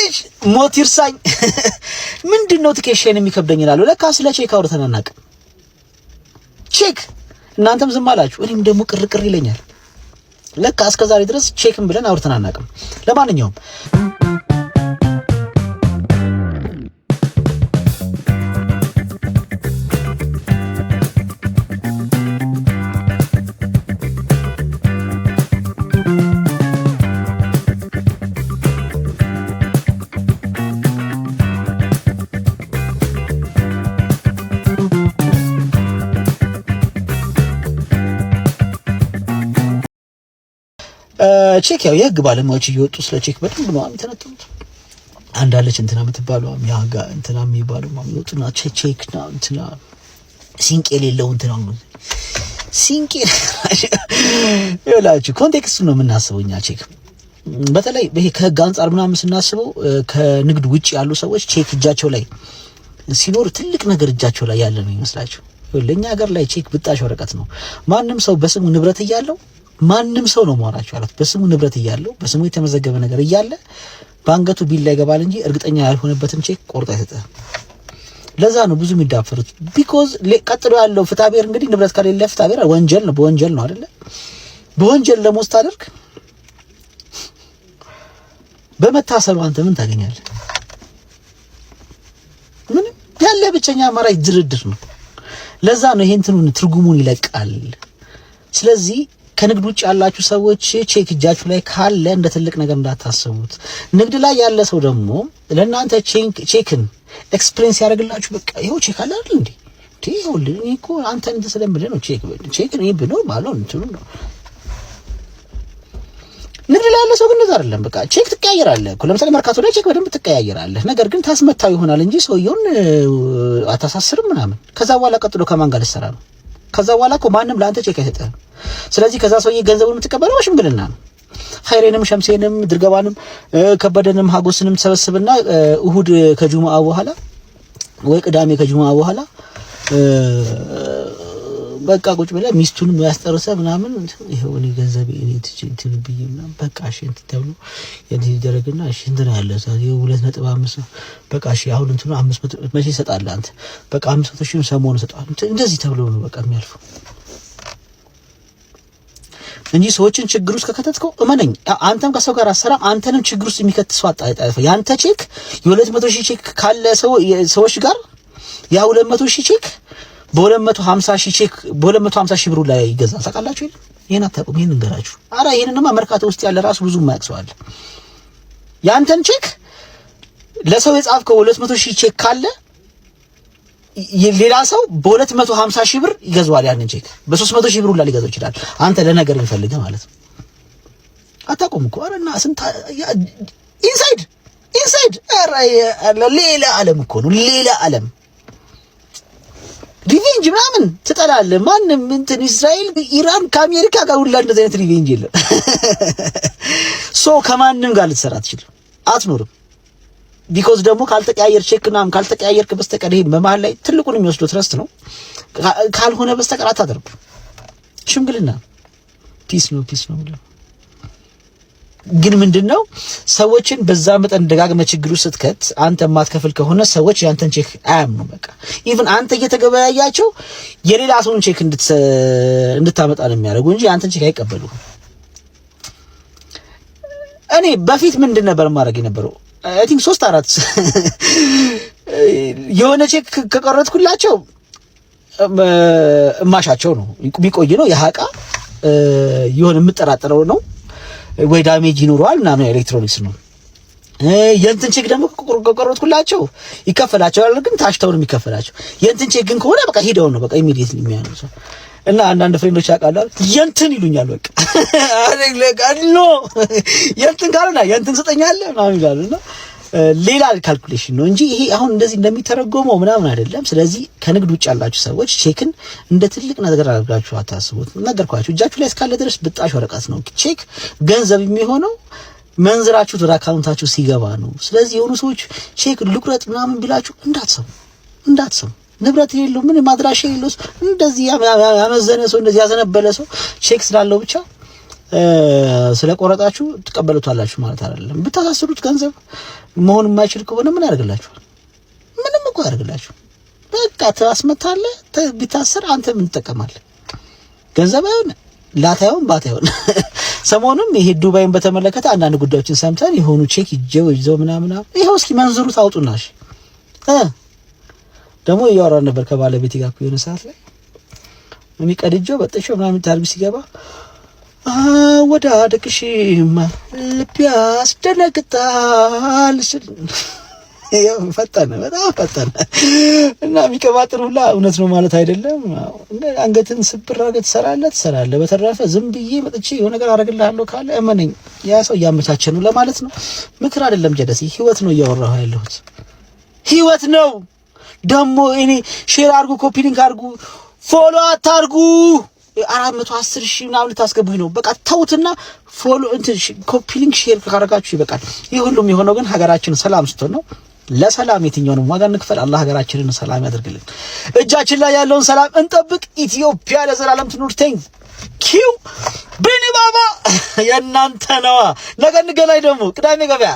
ልጅ ሞት ይርሳኝ ምንድነው ትከሻዬን የሚከብደኝ ይላሉ። ለካ ስለ ቼክ አውርተን አናውቅም። ቼክ እናንተም ዝም አላችሁ፣ እኔም ደግሞ ቅርቅር ይለኛል። ለካ እስከዛሬ ድረስ ቼክም ብለን አውርተን አናውቅም። ለማንኛውም ቼክ ያው የህግ ባለሙያዎች እየወጡ ስለ ቼክ በደንብ ነው የሚተነተኑት። አንዳለች እንትና የምትባለው ያጋ እንትና የሚባለው የሚወጡና ቼክ ነው እንትና ሲንቅ የሌለው እንትና ነው ሲንቅ ይላችሁ ኮንቴክስት ነው የምናስበው እኛ ቼክ በተለይ ይሄ ከህግ አንፃር ምናምን ስናስበው ከንግድ ውጪ ያሉ ሰዎች ቼክ እጃቸው ላይ ሲኖር ትልቅ ነገር እጃቸው ላይ ያለ ነው ይመስላችሁ። ለኛ ሀገር ላይ ቼክ ብጣሽ ወረቀት ነው። ማንም ሰው በስሙ ንብረት እያለው ማንም ሰው ነው ማራቸው አላት በስሙ ንብረት እያለው በስሙ የተመዘገበ ነገር እያለ ባንገቱ ቢል ላይ ገባል እንጂ እርግጠኛ ያልሆነበትን ቼክ ቆርጦ አይሰጥም። ለዛ ነው ብዙ የሚዳፈሩት። ቢኮዝ ቀጥሎ ያለው ፍትሐብሔር እንግዲህ ንብረት ከሌለ ፍትሐብሔር ወንጀል ነው፣ በወንጀል ነው አይደለ? በወንጀል ለሞት ታደርግ በመታሰሩ አንተ ምን ታገኛለህ? ምን ያለ ብቸኛ አማራጭ ድርድር ነው። ለዛ ነው ይሄን ትርጉሙን ይለቃል። ስለዚህ ከንግድ ውጭ ያላችሁ ሰዎች ቼክ እጃችሁ ላይ ካለ እንደ ትልቅ ነገር እንዳታስቡት። ንግድ ላይ ያለ ሰው ደግሞ ለእናንተ ቼክን ኤክስፒሪየንስ ያደርግላችሁ። በቃ ይሄው ቼክ አለ አይደል እንዴ? ይሄው እኮ አንተን እንትን ስለምልህ ነው ቼክ እኔ ብኖር ማለት ነው። ንግድ ላይ ያለ ሰው ግን እንደዛ አይደለም። በቃ ቼክ ትቀያየራለህ እኮ ለምሳሌ መርካቶ ላይ ቼክ በደንብ ትቀያየራለህ። ነገር ግን ታስመታው ይሆናል እንጂ ሰውየውን አታሳስርም ምናምን። ከዛ በኋላ ቀጥሎ ከማን ጋር ልትሰራ ነው? ከዛ በኋላ እኮ ማንም ለአንተ ቼክ አይሰጥህም። ስለዚህ ከዛ ሰውዬ ገንዘቡን የምትቀበለው ሽምግልና ነው። ኸይሬንም ሸምሴንም ድርገባንም ከበደንም ሀጎስንም ተሰበስብና እሁድ ከጁማአ በኋላ ወይ ቅዳሜ ከጁማአ በኋላ በቃ ቁጭ ብለህ ሚስቱንም ያስጠርሰ ምናምን ይሄው እኔ ገንዘብ እኔ እንትን ብዬና በቃ እሺ እንትን ተብሎ የዚህ ደረግና እሺ እንትን ያለ ሰው 2.5 በቃ እሺ አሁን እንትኑ 500 መቼ ይሰጣል አንተ በቃ 500 ሺህ ሰሞኑን ሰጣል እንደዚህ ተብሎ ነው በቃ የሚያልፈው እንጂ ሰዎችን ችግር ውስጥ ከከተትከው እመነኝ አንተም ከሰው ጋር አሰራም አንተንም ችግር ውስጥ የሚከት ሰው አጣጣፈ ያንተ ቼክ የ200 ሺህ ቼክ ካለ ሰዎች ጋር ያ 200 ሺህ ቼክ በ250 ሺህ ቼክ በ250 ሺህ ብር ላይ ይገዛል። ታውቃላችሁ አይደል? ይሄን አታውቁም? ይሄን እንገራችሁ። አረ ይሄንንማ መርካቶ ውስጥ ያለ ራሱ ብዙ የማያውቅ ሰው አለ። ያንተን ቼክ ለሰው የጻፍከው 200 ሺህ ቼክ ካለ ሌላ ሰው በ250 ሺህ ብር ይገዛዋል። ያንን ቼክ በ300 ሺህ ብር ላይ ሊገዛው ይችላል። አንተ ለነገር ይፈልገህ ማለት ነው። አታውቁም እኮ አረና ስንት ኢንሳይድ አረ ሌላ ዓለም እኮ ነው። ሌላ ዓለም ሪቬንጅ ምናምን ትጠላለህ። ማንም እንትን እስራኤል ኢራን ከአሜሪካ ጋር ሁላ እንደዚህ አይነት ሪቬንጅ የለም። ከማንም ጋር ልትሰራ አትችልም፣ አትኖርም። ቢኮዝ ደግሞ ካልተቀያየር ቼክናም ካልተቀያየርክ በስተቀር ይሄ በመሃል ላይ ትልቁን የሚወስደው ትረስት ነው። ካልሆነ በስተቀር አታደርጉ። ሽምግልና ፒስ ነው ብለው ግን ምንድነው ሰዎችን በዛ መጠን ደጋግመ ችግሩ ስትከት አንተ ማትከፍል ከሆነ ሰዎች ያንተን ቼክ አያምኑ። በቃ ኢቭን አንተ እየተገበያያቸው የሌላ ሰውን ቼክ እንድታመጣ ነው የሚያደርጉ እንጂ አንተን ቼክ አይቀበሉ። እኔ በፊት ምንድን ነበር ማድረግ የነበረው አይ ቲንክ 3-4 የሆነ ቼክ ከቀረጥኩላቸው እማሻቸው ነው የሚቆይ ነው ያሃቃ የሆነ የምጠራጠረው ነው ወይ ዳሜጅ ይኖረዋል ምናምን ኤሌክትሮኒክስ ነው። የእንትን ቼክ ደግሞ ከቆረጥኩላቸው ይከፈላቸዋል፣ ግን ታሽተው ነው የሚከፈላቸው። የእንትን ቼክ ግን ከሆነ በቃ ሄደው ነው በቃ ኢሚዲየትሊ የሚያነሱ እና አንዳንድ ፍሬንዶች ያውቃሉ የእንትን ይሉኛል። በቃ አለጋሎ የእንትን ካልሆነ የእንትን ሰጠኛለህ ምናምን ይላሉና ሌላ ካልኩሌሽን ነው እንጂ ይሄ አሁን እንደዚህ እንደሚተረጎመው ምናምን አይደለም። ስለዚህ ከንግድ ውጭ ያላችሁ ሰዎች ቼክን እንደ ትልቅ ነገር አድርጋችሁ አታስቡት። ነገርኳችሁ፣ እጃችሁ ላይ እስካለ ድረስ ብጣሽ ወረቀት ነው። ቼክ ገንዘብ የሚሆነው መንዝራችሁ ወደ አካውንታችሁ ሲገባ ነው። ስለዚህ የሆኑ ሰዎች ቼክ ልቁረጥ ምናምን ቢላችሁ እንዳትሰሙ። ንብረት የሌለው ምን ማድራሻ የሌለው እንደዚህ ያመዘነ ሰው እንደዚህ ያዘነበለ ሰው ቼክ ስላለው ብቻ ስለቆረጣችሁ ትቀበሉታላችሁ ማለት አይደለም። ብታሳስሩት ገንዘብ መሆን የማይችል ከሆነ ምን ያደርግላችኋል? ምንም እኮ ያደርግላችሁ። በቃ ታስመታለህ። ቢታሰር አንተ ምን ትጠቀማለህ? ገንዘብ አይሆን ላታዩን ባታዩን። ሰሞኑን ይሄ ዱባይን በተመለከተ አንዳንድ ጉዳዮችን ሰምተን የሆኑ ቼክ ይዘው ምናምን ይሄው እስኪ መንዝሩት አውጡናሽ ደግሞ እያወራን ነበር ከባለቤቴ ጋር የሆነ ሰዓት ላይ እኔ ቀድጄው በጥሾ ምናምን ታርቢ ሲገባ ወደ አደቅሽማ ልብ ያስደነግጣል ያው ፈጠነ በጣም ፈጠነ እና የሚቀባጥር ሁላ እውነት ነው ማለት አይደለም። አንገትን ስብር አድርገህ ትሰራለህ። በተረፈ ዝም ብዬ መጥቼ የሆነ ነገር አደርግልሃለሁ ካለ እመነኝ ያ ሰው እያመቻቸ ነው ለማለት ነው። ምክር አይደለም ጀደሲ፣ ህይወት ነው እያወራሁ ያለሁት ህይወት ነው። ደግሞ እኔ ሼር አድርጉ፣ ኮፒ ሊንክ አድርጉ፣ ፎሎ አታርጉ 410,000 ምናምን ልታስገቡኝ ነው። በቃ ተውትና ፎሎ ኮፒ ሊንክ ሼር ካደረጋችሁ ይበቃል። ይህ ሁሉም የሆነው ግን ሀገራችን ሰላም ስትሆን ነው። ለሰላም የትኛውንም ዋጋ እንክፈል። አላህ ሀገራችንን ሰላም ያደርግልን። እጃችን ላይ ያለውን ሰላም እንጠብቅ። ኢትዮጵያ ለዘላለም ትኑር። ቴንኪው ቢኒ ባባ የእናንተ ነዋ። ነገ እንገናኝ ደግሞ ቅዳሜ ገበያ